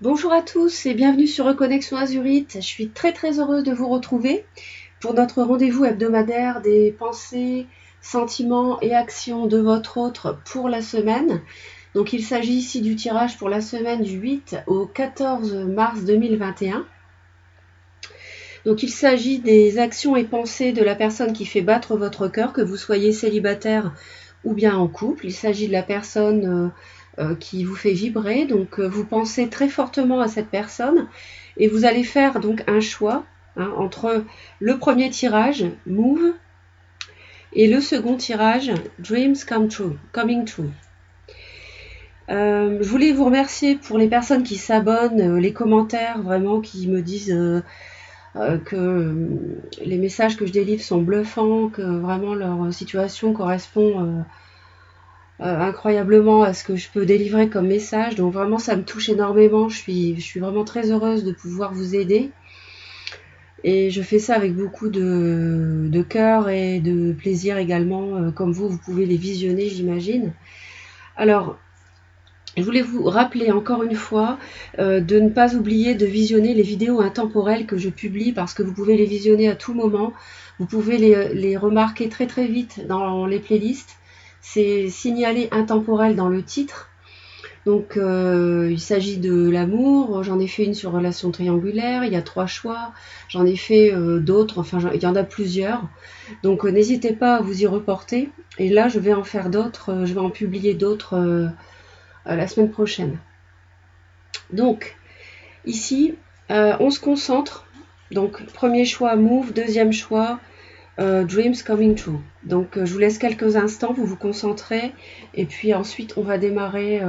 Bonjour à tous et bienvenue sur Reconnexion Azurite. Je suis très heureuse de vous retrouver pour notre rendez-vous hebdomadaire des pensées, sentiments et actions de votre autre pour la semaine. Donc il s'agit ici du tirage pour la semaine du 8 au 14 mars 2021. Donc il s'agit des actions et pensées de la personne qui fait battre votre cœur, que vous soyez célibataire ou bien en couple. Il s'agit de la personne qui vous fait vibrer. Donc vous pensez très fortement à cette personne et vous allez faire donc un choix entre le premier tirage, Move, et le second tirage, Dreams Coming True. Je voulais vous remercier pour les personnes qui s'abonnent, les commentaires vraiment qui me disent que les messages que je délivre sont bluffants, que vraiment leur situation correspond incroyablement à ce que je peux délivrer comme message. Donc vraiment ça me touche énormément, je suis vraiment très heureuse de pouvoir vous aider. Et je fais ça avec beaucoup de cœur et de plaisir également, comme vous pouvez les visionner, j'imagine. Alors, je voulais vous rappeler encore une fois de ne pas oublier de visionner les vidéos intemporelles que je publie parce que vous pouvez les visionner à tout moment. Vous pouvez les remarquer très vite dans les playlists. C'est signalé intemporel dans le titre. Donc il s'agit de l'amour, j'en ai fait une sur relation triangulaire, il y a 3 choix, j'en ai fait d'autres, enfin il y en a plusieurs. Donc n'hésitez pas à vous y reporter. Et là je vais en faire d'autres, je vais en publier d'autres la semaine prochaine. Donc ici on se concentre. Donc premier choix Move, deuxième choix Dreams Coming True. Donc je vous laisse quelques instants, vous vous concentrez et puis ensuite on va démarrer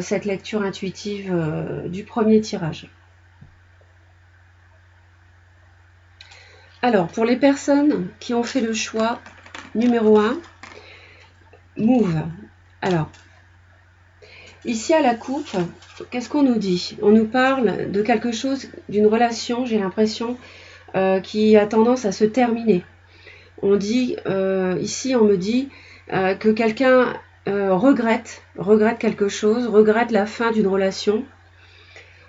cette lecture intuitive du premier tirage. Alors, pour les personnes qui ont fait le choix numéro 1, Move. Alors, ici à la coupe, qu'est-ce qu'on nous dit? On nous parle de quelque chose, d'une relation, j'ai l'impression, qui a tendance à se terminer. On dit, ici on me dit que quelqu'un regrette quelque chose, regrette la fin d'une relation.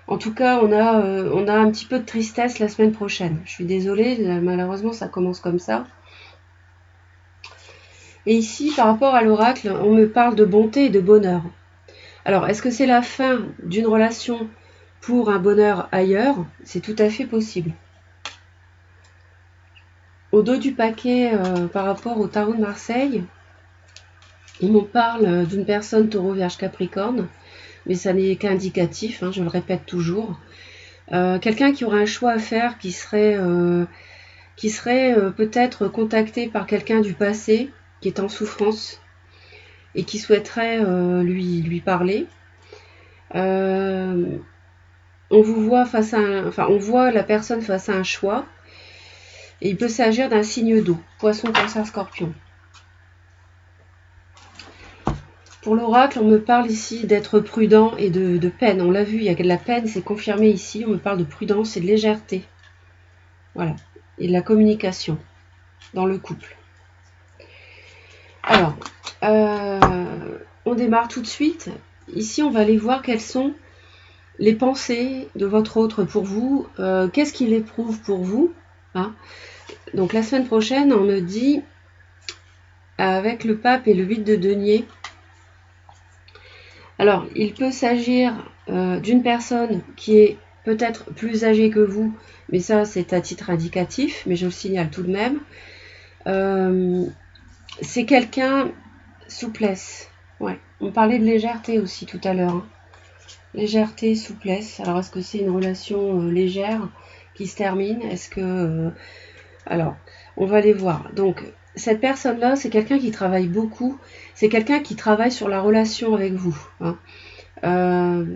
En tout cas, on a un petit peu de tristesse la semaine prochaine. Je suis désolée, malheureusement, ça commence comme ça. Et ici, par rapport à l'oracle, on me parle de bonté et de bonheur. Alors, est-ce que c'est la fin d'une relation pour un bonheur ailleurs? C'est tout à fait possible. Au dos du paquet, par rapport au tarot de Marseille, on me parle d'une personne taureau, vierge, capricorne, mais ça n'est qu'indicatif, je le répète toujours. Quelqu'un qui aurait un choix à faire, qui serait peut-être contacté par quelqu'un du passé qui est en souffrance et qui souhaiterait lui parler. On vous voit on voit la personne face à un choix et il peut s'agir d'un signe d'eau, poisson, cancer, scorpion. Pour l'oracle, on me parle ici d'être prudent et de peine. On l'a vu, il y a de la peine, c'est confirmé ici. On me parle de prudence et de légèreté. Voilà. Et de la communication dans le couple. Alors, on démarre tout de suite. Ici, on va aller voir quelles sont les pensées de votre autre pour vous. Qu'est-ce qu'il éprouve pour vous, Donc, la semaine prochaine, on me dit, avec le pape et le 8 de denier, alors, il peut s'agir d'une personne qui est peut-être plus âgée que vous, mais ça, c'est à titre indicatif, mais je le signale tout de même. C'est quelqu'un, souplesse. Ouais. On parlait de légèreté aussi tout à l'heure. Légèreté, souplesse. Alors, est-ce que c'est une relation légère qui se termine? Est-ce que... alors, on va aller voir. Donc, cette personne-là, c'est quelqu'un qui travaille beaucoup. C'est quelqu'un qui travaille sur la relation avec vous. On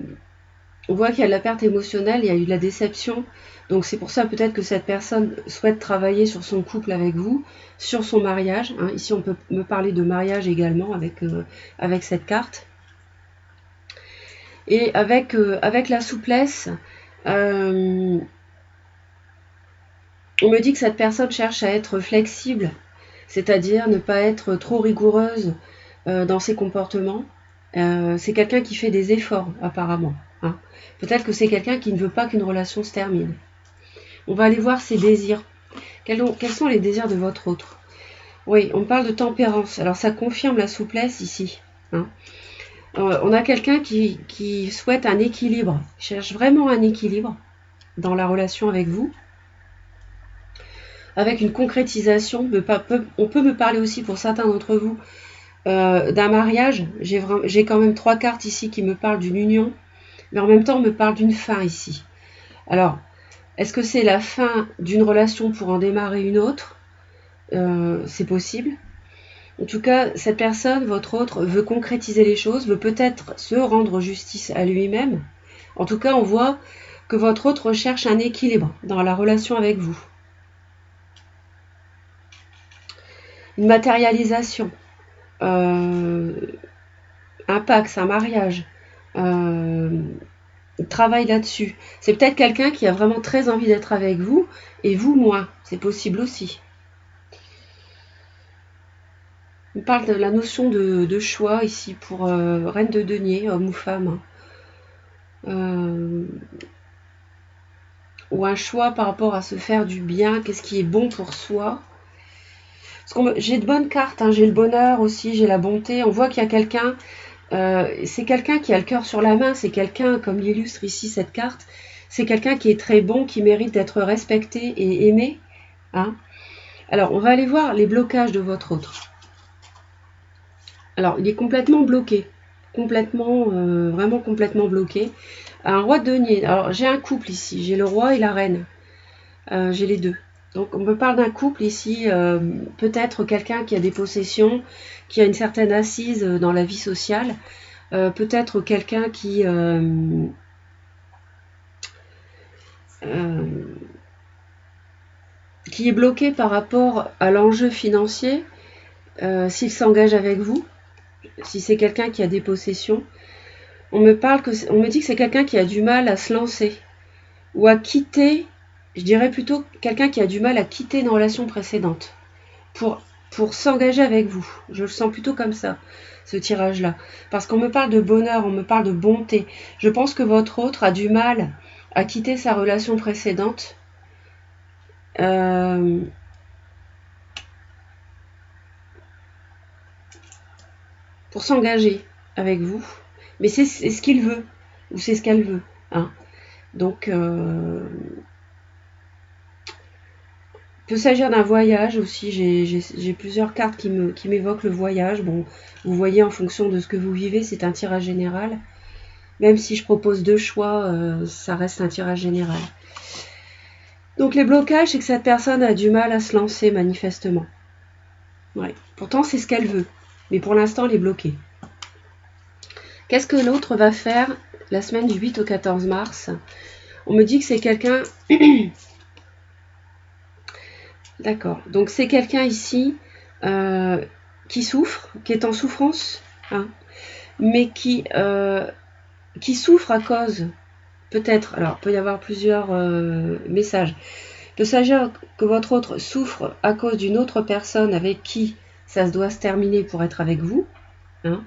voit qu'il y a de la perte émotionnelle, il y a eu de la déception. Donc c'est pour ça peut-être que cette personne souhaite travailler sur son couple avec vous, sur son mariage. Ici on peut me parler de mariage également avec cette carte. Et avec la souplesse, on me dit que cette personne cherche à être flexible, c'est-à-dire ne pas être trop rigoureuse dans ses comportements. C'est quelqu'un qui fait des efforts apparemment. hein. Peut-être que c'est quelqu'un qui ne veut pas qu'une relation se termine. On va aller voir ses désirs. Quels sont les désirs de votre autre? Oui, on parle de tempérance. Alors ça confirme la souplesse ici, hein. On a quelqu'un qui souhaite un équilibre, cherche vraiment un équilibre dans la relation avec vous, avec une concrétisation. On peut me parler aussi pour certains d'entre vous d'un mariage. J'ai quand même 3 cartes ici qui me parlent d'une union, mais en même temps on me parle d'une fin ici. Alors, est-ce que c'est la fin d'une relation pour en démarrer une autre? C'est possible. En tout cas, cette personne, votre autre, veut concrétiser les choses, veut peut-être se rendre justice à lui-même. En tout cas, on voit que votre autre recherche un équilibre dans la relation avec vous. Une matérialisation, un pax, un mariage, travaille là-dessus. C'est peut-être quelqu'un qui a vraiment très envie d'être avec vous, et vous moins. C'est possible aussi. On parle de la notion de choix ici pour reine de denier, homme ou femme. Ou un choix par rapport à se faire du bien, qu'est-ce qui est bon pour soi. J'ai de bonnes cartes, hein, j'ai le bonheur aussi, j'ai la bonté. On voit qu'il y a quelqu'un, c'est quelqu'un qui a le cœur sur la main, c'est quelqu'un, comme l'illustre ici cette carte, c'est quelqu'un qui est très bon, qui mérite d'être respecté et aimé, hein. Alors, on va aller voir les blocages de votre autre. Alors, il est complètement bloqué, vraiment complètement bloqué. Un roi de denier. Alors, j'ai un couple ici, j'ai le roi et la reine. J'ai les deux. Donc, on me parle d'un couple ici, peut-être quelqu'un qui a des possessions, qui a une certaine assise dans la vie sociale, peut-être quelqu'un qui est bloqué par rapport à l'enjeu financier, s'il s'engage avec vous. Si c'est quelqu'un qui a des possessions, on me dit que c'est quelqu'un qui a du mal à se lancer ou à quitter, je dirais plutôt quelqu'un qui a du mal à quitter une relation précédente pour s'engager avec vous. Je le sens plutôt comme ça, ce tirage-là. Parce qu'on me parle de bonheur, on me parle de bonté. Je pense que votre autre a du mal à quitter sa relation précédente. Pour s'engager avec vous, mais c'est ce qu'il veut, ou c'est ce qu'elle veut, hein. Donc, peut s'agir d'un voyage aussi, j'ai plusieurs cartes qui m'évoquent le voyage. Bon, vous voyez, en fonction de ce que vous vivez, c'est un tirage général. Même si je propose 2 choix, ça reste un tirage général. Donc les blocages, c'est que cette personne a du mal à se lancer manifestement. Ouais. Pourtant, c'est ce qu'elle veut, mais pour l'instant, elle est bloquée. Qu'est-ce que l'autre va faire la semaine du 8 au 14 mars? On me dit que c'est quelqu'un... D'accord. Donc c'est quelqu'un ici qui souffre, qui est en souffrance, hein, mais qui souffre à cause, peut-être, alors il peut y avoir plusieurs messages. Il peut s'agir que votre autre souffre à cause d'une autre personne avec qui ça doit se terminer pour être avec vous, hein.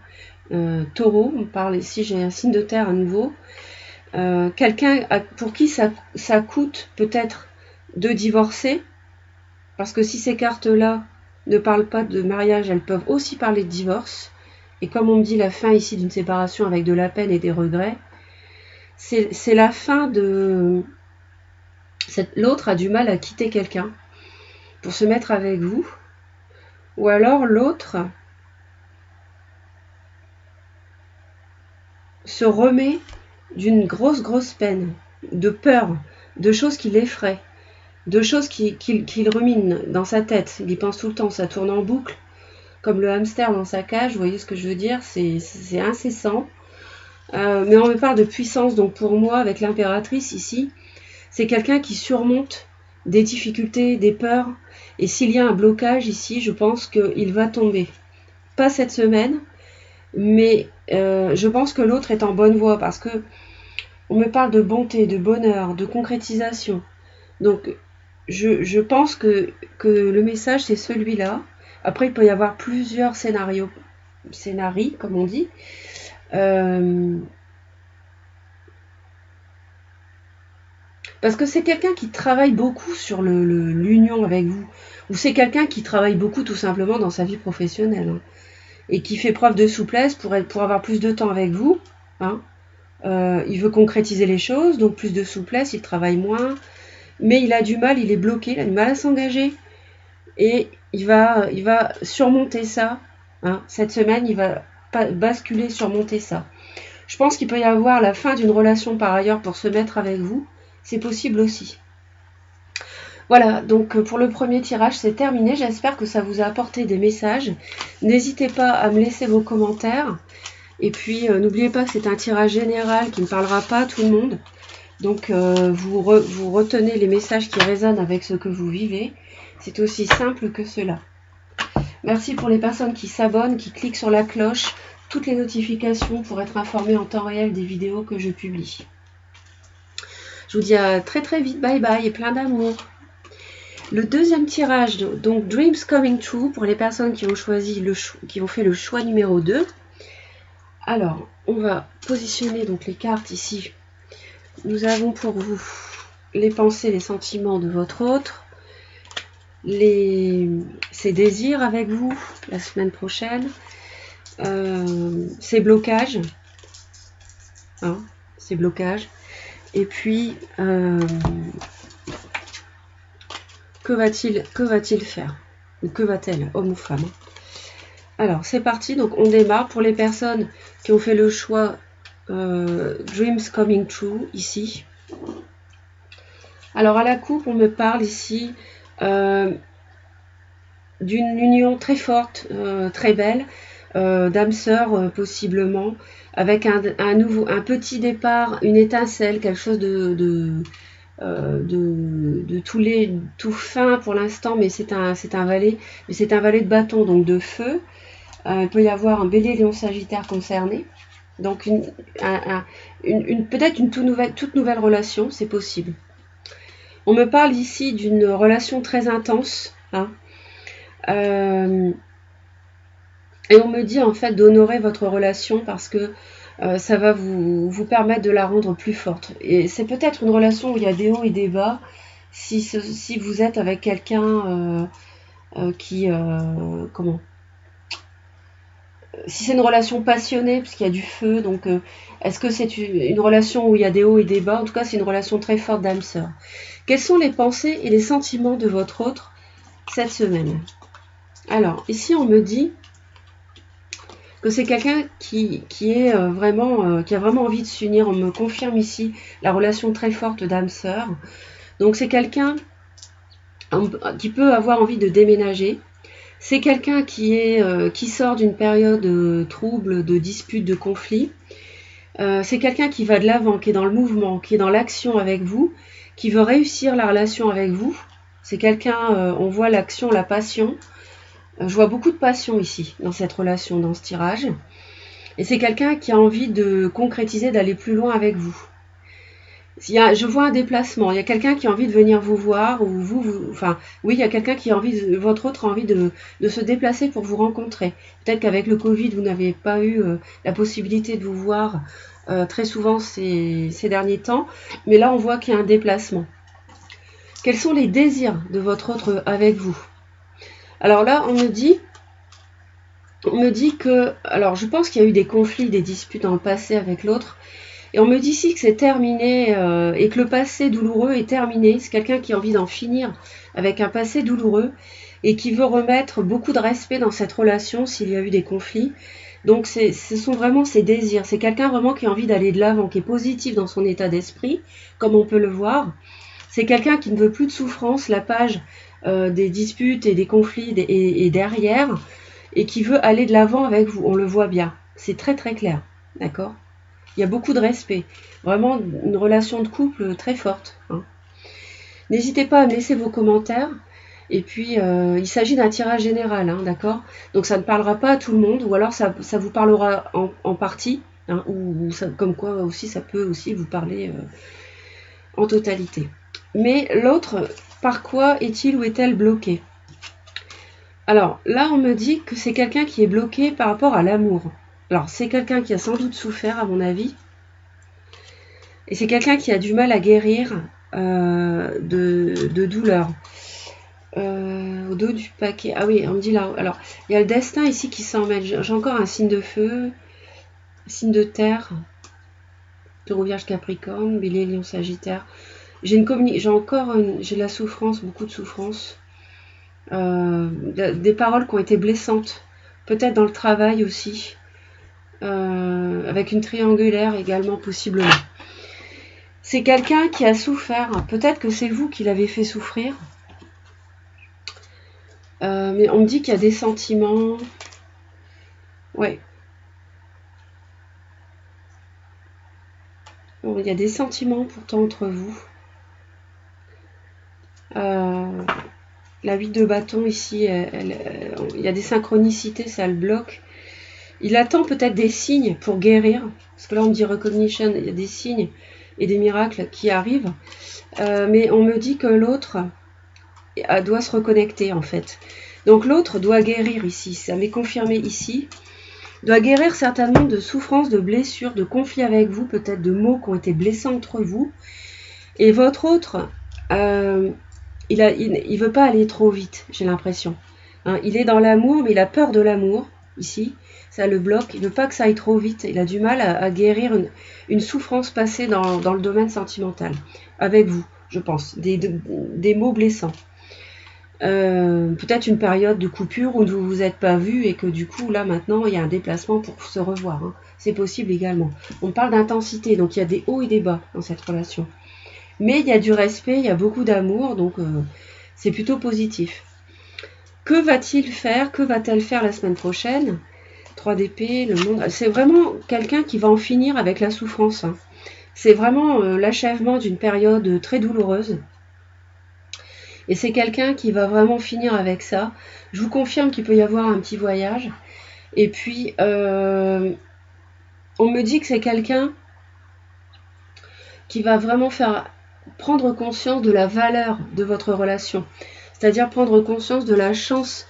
Taureau, on parle ici, j'ai un signe de terre à nouveau. Quelqu'un pour qui ça coûte peut-être de divorcer, parce que si ces cartes-là ne parlent pas de mariage, elles peuvent aussi parler de divorce. Et comme on me dit la fin ici d'une séparation avec de la peine et des regrets, c'est la fin de... L'autre a du mal à quitter quelqu'un pour se mettre avec vous. Ou alors l'autre se remet d'une grosse peine, de peur, de choses qui l'effraient, de choses qu'il rumine dans sa tête. Il y pense tout le temps, ça tourne en boucle, comme le hamster dans sa cage, vous voyez ce que je veux dire, c'est incessant. Mais on me parle de puissance, donc pour moi, avec l'impératrice ici, c'est quelqu'un qui surmonte des difficultés, des peurs, et s'il y a un blocage ici, je pense qu'il va tomber. Pas cette semaine, mais je pense que l'autre est en bonne voie, parce que on me parle de bonté, de bonheur, de concrétisation. Donc, je pense que le message, c'est celui-là. Après, il peut y avoir plusieurs scénarios, comme on dit. Parce que c'est quelqu'un qui travaille beaucoup sur l'union avec vous. Ou c'est quelqu'un qui travaille beaucoup tout simplement dans sa vie professionnelle. Hein, et qui fait preuve de souplesse pour avoir plus de temps avec vous. Hein. Il veut concrétiser les choses, donc plus de souplesse, il travaille moins. Mais il a du mal, il est bloqué, il a du mal à s'engager. Et il va surmonter ça. Hein. Cette semaine, il va basculer, surmonter ça. Je pense qu'il peut y avoir la fin d'une relation par ailleurs pour se mettre avec vous. C'est possible aussi. Voilà, donc pour le premier tirage, c'est terminé. J'espère que ça vous a apporté des messages. N'hésitez pas à me laisser vos commentaires. Et puis, n'oubliez pas que c'est un tirage général qui ne parlera pas à tout le monde. Donc, vous retenez les messages qui résonnent avec ce que vous vivez. C'est aussi simple que cela. Merci pour les personnes qui s'abonnent, qui cliquent sur la cloche, toutes les notifications pour être informées en temps réel des vidéos que je publie. Je vous dis à très très vite, bye bye et plein d'amour. Le deuxième tirage, donc Dreams Coming True, pour les personnes qui ont choisi qui ont fait le choix numéro 2. Alors, on va positionner donc les cartes ici. Nous avons pour vous les pensées, les sentiments de votre autre, ses désirs avec vous la semaine prochaine, ses blocages, hein, ses blocages, et puis que va-t-il faire, ou que va-t-elle, homme ou femme. Alors c'est parti, donc on démarre pour les personnes qui ont fait le choix Dreams Coming True ici. Alors à la coupe on me parle ici d'une union très forte, très belle, d'âme sœur possiblement, avec un petit départ, une étincelle, quelque chose de tout fin pour l'instant, mais c'est un valet, mais c'est un valet de bâton, donc de feu. Il peut y avoir un bélier, lion, sagittaire concerné. Donc peut-être une toute nouvelle relation, c'est possible. On me parle ici d'une relation très intense. Hein. Et on me dit en fait d'honorer votre relation parce que ça va vous permettre de la rendre plus forte. Et c'est peut-être une relation où il y a des hauts et des bas. Si vous êtes avec quelqu'un qui... comment ? Si c'est une relation passionnée, parce qu'il y a du feu, donc est-ce que c'est une relation où il y a des hauts et des bas? En tout cas, c'est une relation très forte d'âme sœur. Quelles sont les pensées et les sentiments de votre autre cette semaine? Alors, ici, on me dit que c'est quelqu'un qui a vraiment envie de s'unir. On me confirme ici la relation très forte d'âme sœur. Donc, c'est quelqu'un qui peut avoir envie de déménager. C'est quelqu'un qui sort d'une période trouble, de dispute, de conflit. C'est quelqu'un qui va de l'avant, qui est dans le mouvement, qui est dans l'action avec vous, qui veut réussir la relation avec vous. C'est quelqu'un, on voit l'action, la passion. Je vois beaucoup de passion ici, dans cette relation, dans ce tirage. Et c'est quelqu'un qui a envie de concrétiser, d'aller plus loin avec vous. Je vois un déplacement, il y a quelqu'un qui a envie de venir vous voir, ou oui, il y a quelqu'un qui a envie, votre autre a envie de se déplacer pour vous rencontrer. Peut-être qu'avec le Covid, vous n'avez pas eu la possibilité de vous voir très souvent ces derniers temps, mais là, on voit qu'il y a un déplacement. Quels sont les désirs de votre autre avec vous? Alors là, on me dit que, alors je pense qu'il y a eu des conflits, des disputes dans le passé avec l'autre, et on me dit ici que c'est terminé et que le passé douloureux est terminé. C'est quelqu'un qui a envie d'en finir avec un passé douloureux et qui veut remettre beaucoup de respect dans cette relation s'il y a eu des conflits. Donc ce sont vraiment ses désirs. C'est quelqu'un vraiment qui a envie d'aller de l'avant, qui est positif dans son état d'esprit, comme on peut le voir. C'est quelqu'un qui ne veut plus de souffrance, la page des disputes et des conflits est derrière, et qui veut aller de l'avant avec vous. On le voit bien. C'est très très clair. D'accord ? Il y a beaucoup de respect. Vraiment une relation de couple très forte. Hein. N'hésitez pas à me laisser vos commentaires. Et puis, il s'agit d'un tirage général, hein, d'accord? Donc, ça ne parlera pas à tout le monde, ou alors ça vous parlera en partie, hein, ou ça, comme quoi aussi, ça peut aussi vous parler en totalité. Mais l'autre, par quoi est-il ou est-elle bloqué? Alors, là, on me dit que c'est quelqu'un qui est bloqué par rapport à l'amour. Alors, c'est quelqu'un qui a sans doute souffert, à mon avis. Et c'est quelqu'un qui a du mal à guérir de douleur. Au dos du paquet. Ah oui, on me dit là. Alors, il y a le destin ici qui s'en mêle. J'ai encore un signe de feu, signe de terre, Taureau, Vierge, Capricorne, Bélier, Lion, Sagittaire. J'ai de la souffrance, beaucoup de souffrance. Des paroles qui ont été blessantes. Peut-être dans le travail aussi. Avec une triangulaire également possiblement. C'est quelqu'un qui a souffert. Peut-être que c'est vous qui l'avez fait souffrir. Mais on me dit qu'il y a des sentiments. Ouais. Bon, il y a des sentiments pourtant entre vous. La 8 de bâton ici, il y a des synchronicités, ça le bloque. Il attend peut-être des signes pour guérir. Parce que là on me dit recognition, il y a des signes et des miracles qui arrivent. Mais on me dit que l'autre doit se reconnecter en fait. Donc l'autre doit guérir ici, ça m'est confirmé ici. Doit guérir certainement de souffrances, de blessures, de conflits avec vous, peut-être de mots qui ont été blessants entre vous. Et votre autre, il veut pas aller trop vite, j'ai l'impression. Hein, il est dans l'amour, mais il a peur de l'amour, ici. Ça le bloque, il veut pas que ça aille trop vite. Il a du mal à guérir une souffrance passée dans le domaine sentimental. Avec vous, je pense. Des mots blessants. Peut-être une période de coupure où vous ne vous êtes pas vu et que du coup là maintenant il y a un déplacement pour se revoir, hein. C'est possible également. On parle d'intensité, donc il y a des hauts et des bas dans cette relation, mais il y a du respect, il y a beaucoup d'amour, donc c'est plutôt positif. Que va-t-il faire, que va-t-elle faire la semaine prochaine? 3 d'épée, le monde, c'est vraiment quelqu'un qui va en finir avec la souffrance, hein. C'est vraiment l'achèvement d'une période très douloureuse. Et c'est quelqu'un qui va vraiment finir avec ça. Je vous confirme qu'il peut y avoir un petit voyage. Et puis, on me dit que c'est quelqu'un qui va vraiment prendre conscience de la valeur de votre relation. C'est-à-dire prendre conscience de la chance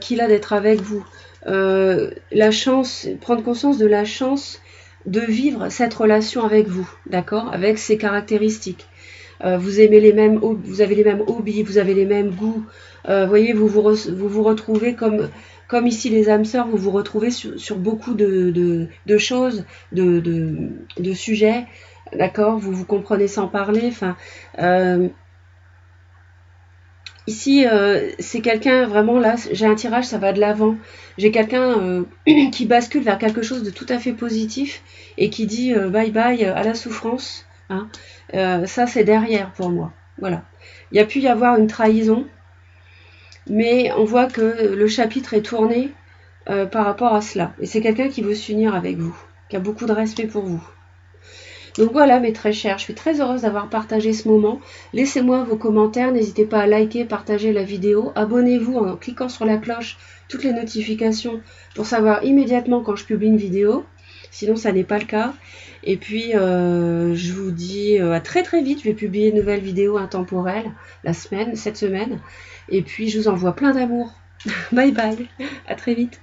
qu'il a d'être avec vous. Prendre conscience de la chance de vivre cette relation avec vous, d'accord, avec ses caractéristiques. Vous avez les mêmes hobbies, vous avez les mêmes goûts. Voyez, vous vous retrouvez comme ici les âmes sœurs, vous vous retrouvez sur beaucoup de choses, de sujets, d'accord. Vous vous comprenez sans parler. Enfin, ici, c'est quelqu'un vraiment là. J'ai un tirage, ça va de l'avant. J'ai quelqu'un qui bascule vers quelque chose de tout à fait positif et qui dit bye bye à la souffrance. Hein. Ça c'est derrière pour moi, voilà. Il y a pu y avoir une trahison, mais on voit que le chapitre est tourné par rapport à cela, et c'est quelqu'un qui veut s'unir avec vous, qui a beaucoup de respect pour vous. Donc voilà mes très chers, je suis très heureuse d'avoir partagé ce moment. Laissez-moi vos commentaires, n'hésitez pas à liker, partager la vidéo, abonnez-vous en cliquant sur la cloche, toutes les notifications pour savoir immédiatement quand je publie une vidéo. Sinon ça n'est pas le cas. Et puis je vous dis à très très vite. Je vais publier une nouvelle vidéo intemporelle cette semaine. Et puis je vous envoie plein d'amour. Bye bye, à très vite.